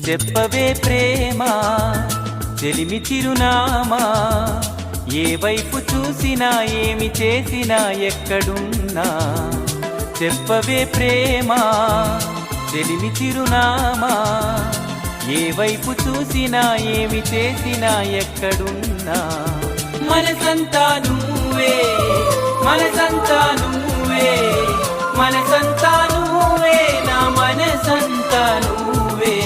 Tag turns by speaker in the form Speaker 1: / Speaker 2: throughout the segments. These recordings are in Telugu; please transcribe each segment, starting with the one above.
Speaker 1: చెప్పవే ప్రేమ చెలిమి చిరునామా, ఏ వైపు చూసినా ఏమి చేసినా ఎక్కడున్నా. చెప్పవే ప్రేమ చెలిమి చిరునామా, ఏ వైపు చూసినా ఏమి చేసినా ఎక్కడున్నా. మనసంతా నువ్వే, మనసంతా నువ్వే, మనసంతా నువ్వే, నా మనసంతా నువ్వే.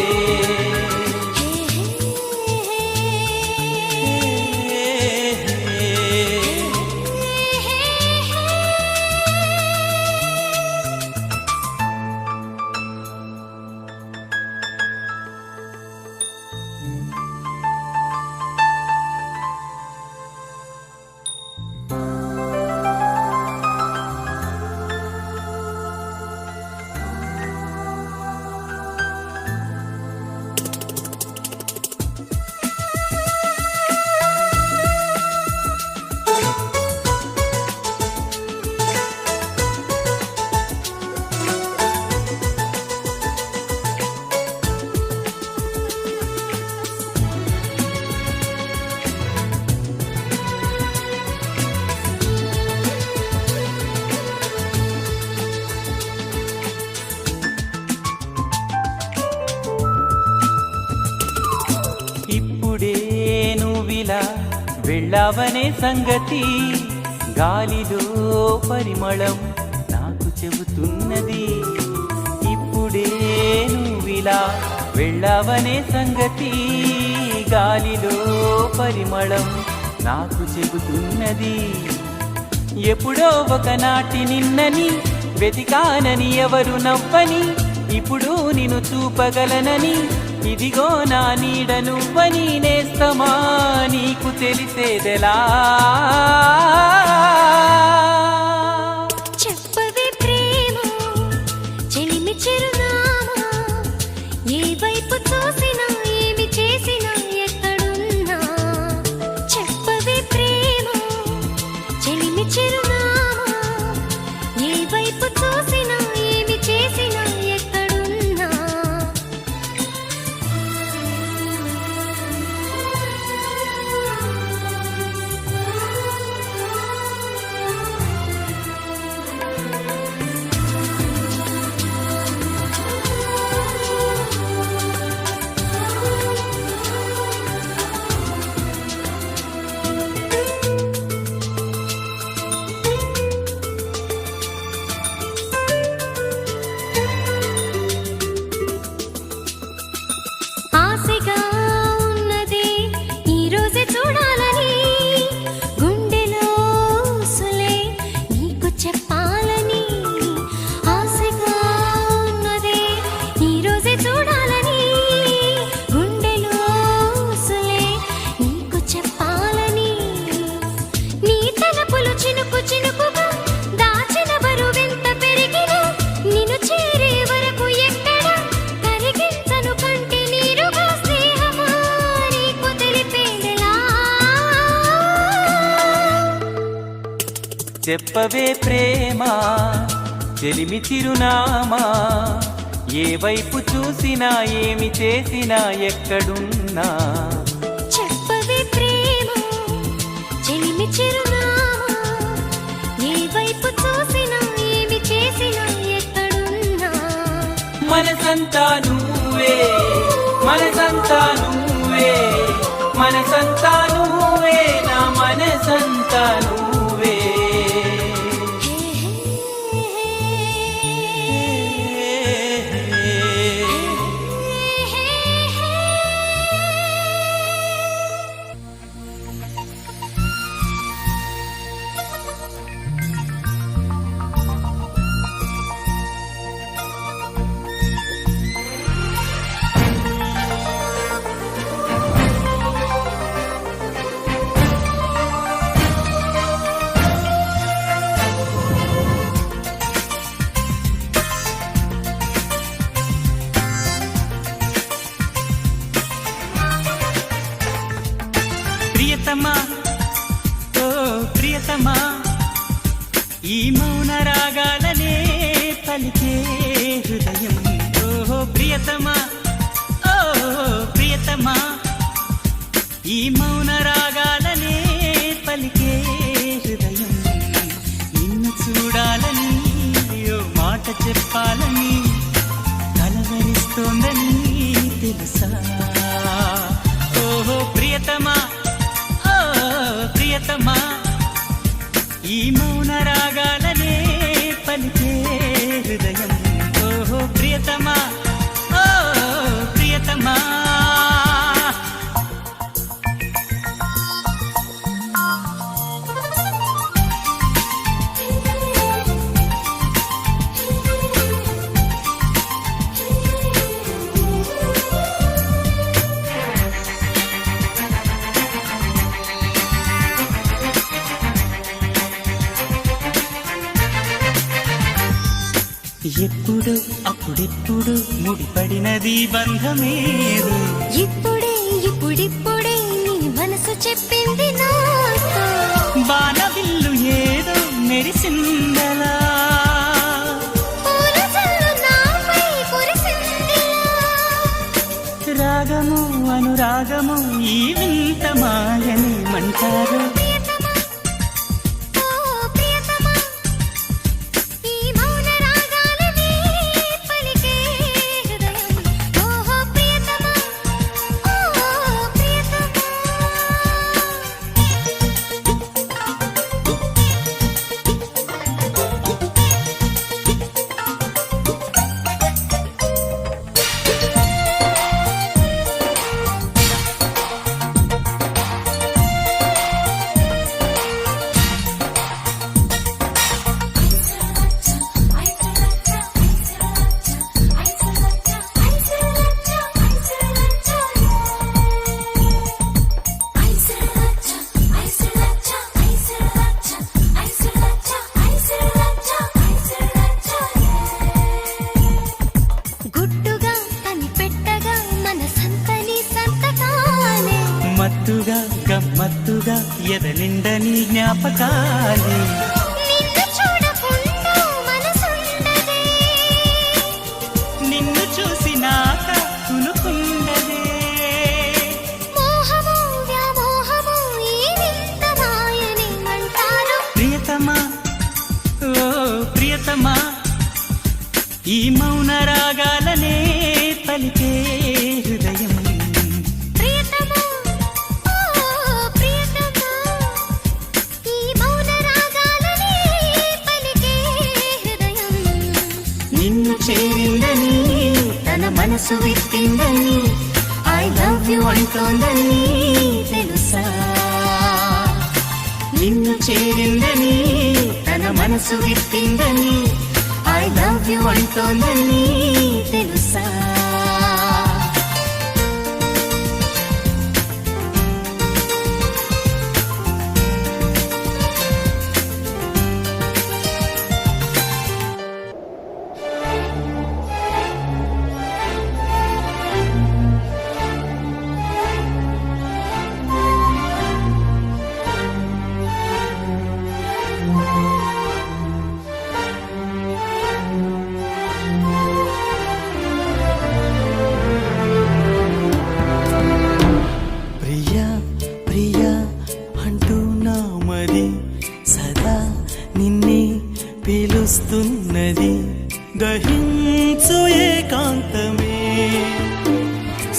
Speaker 1: వెళ్ళావనే సంగతి గాలిలో పరిమళం నాకు చెబుతున్నది. ఇప్పుడే నువ్విలా వెళ్ళావనే సంగతి గాలిలో పరిమళం నాకు చెబుతున్నది. ఎప్పుడో ఒకనాటి నిన్నని వెతికానని ఎవరు నవ్వని, ఇప్పుడు నిన్ను చూపగలనని ఇదిగో నా నీడ నువ్వని నేస్తమా నీకు తెలిసేదెలా.
Speaker 2: చెప్పవే ప్రేమ చెలిమి చిరునామా, ఏ వైపు చూసినా ఏమి చేసినా ఎక్కడున్నా. చెప్పవే ప్రేమ చెలిమి చిరునామా, ఏ వైపు చూసినా ఏమి చేసినా ఎక్కడున్నా.
Speaker 1: చెప్పవే ప్రేమ చెలిమి చిరునామా, ఏ వైపు చూసినా ఏమి చేసినా ఎక్కడున్నా.
Speaker 2: చెప్పవే ప్రేమ చెలిమి చిరునామా, ఏ వైపు చూసినా ఏమి చేసినా ఎక్కడున్నా.
Speaker 1: మనసంతా నువ్వే, మనసంతా నువ్వే, మనసంతా నువ్వే, నా మనసంతా నువ్వే. ప్రియతమా ఓ ప్రియతమా, ఈ మౌన రాగాలనే పలికే హృదయం. ఓ ప్రియతమా ఓ ఎప్పుడు అప్పుడెప్పుడు ముడిపడినది బంధమేదు.
Speaker 2: ఇప్పుడిప్పుడే నీ మనసు చెప్పింది నాతో.
Speaker 1: బాణవిల్లు ఏదో మెరిసిందలా,
Speaker 2: పూల జల్లు నాపై కురిసిందిలా.
Speaker 1: రాగము అనురాగము ఈ వింత మాయనేమంటారు.
Speaker 2: ప్రియతమా, ఓ ప్రియతమా, ఈ మౌన రాగాలనే పలికే హృదయం. ఓహో ప్రియతమా, ఓ ప్రియతమా. గుట్టుగా కనిపెట్టగా మనసంతని సంతకాలే.
Speaker 1: మత్తుగా గమ్మత్తుగా ఎదలిండని జ్ఞాపకాలే.
Speaker 2: నిన్ను చూడకుండా మనసుండదే.
Speaker 1: నిన్ను చూసినాక కునుకుండదే.
Speaker 2: మోహము వ్యామోహము ఈ వింత మాయనేమంటారు.
Speaker 1: ప్రియతమా, ఓ ప్రియతమా, ఈ మౌన రాగాలనే పలికే హృదయం.
Speaker 2: ప్రియతమా, ఓ ప్రియతమా, ఈ మౌన రాగాలనే పలికే హృదయం.
Speaker 1: నిన్ను చేరిందని తన మనసు విప్పిందని ఐ లవ్ యు అంటోందని తెలుసా. నిన్ను చేరిందని తన మనసు విప్పిందని ఐ లవ్ యు అంటోందని తెలుసా. ప్రియా ప్రియా అంటూ నా మరి సదా నిన్నే పిలుస్తున్నది. దహించు ఏకాంతమే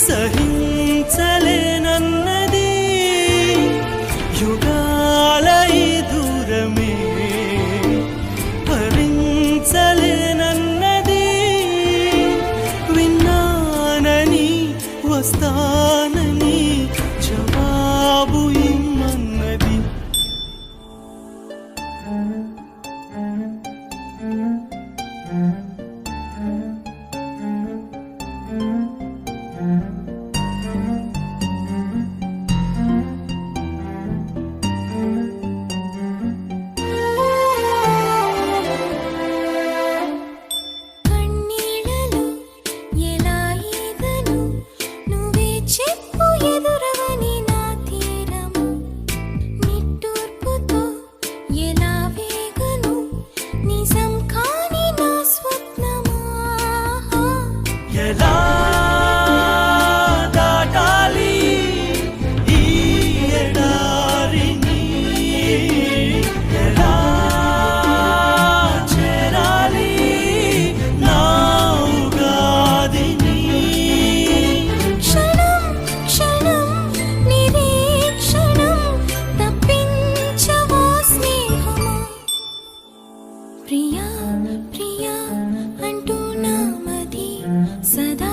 Speaker 1: సహించలేనన్నది. యుగాల ఈ దూరమే భరించలేనన్నది. విన్నానని వస్తానని జవాబు ఇమ్మన్నది.
Speaker 2: కన్నీళ్ళలో ఎలా ఈగను నువ్వే చెప్పు ఎదురవని నా తీరము. నిట్టూర్పుతో ఎలా వేగను నిజం కాని నా స్వప్నమా.
Speaker 1: ఎలా దాటాలి ఈ ఎడారిని, ఎలా చేరాలి నా ఉగాదిని.
Speaker 2: క్షణం క్షణం నిరీక్షణం తప్పించవా స్నేహమా. ప్రియా ప్రియా అంటూ నా మది సదా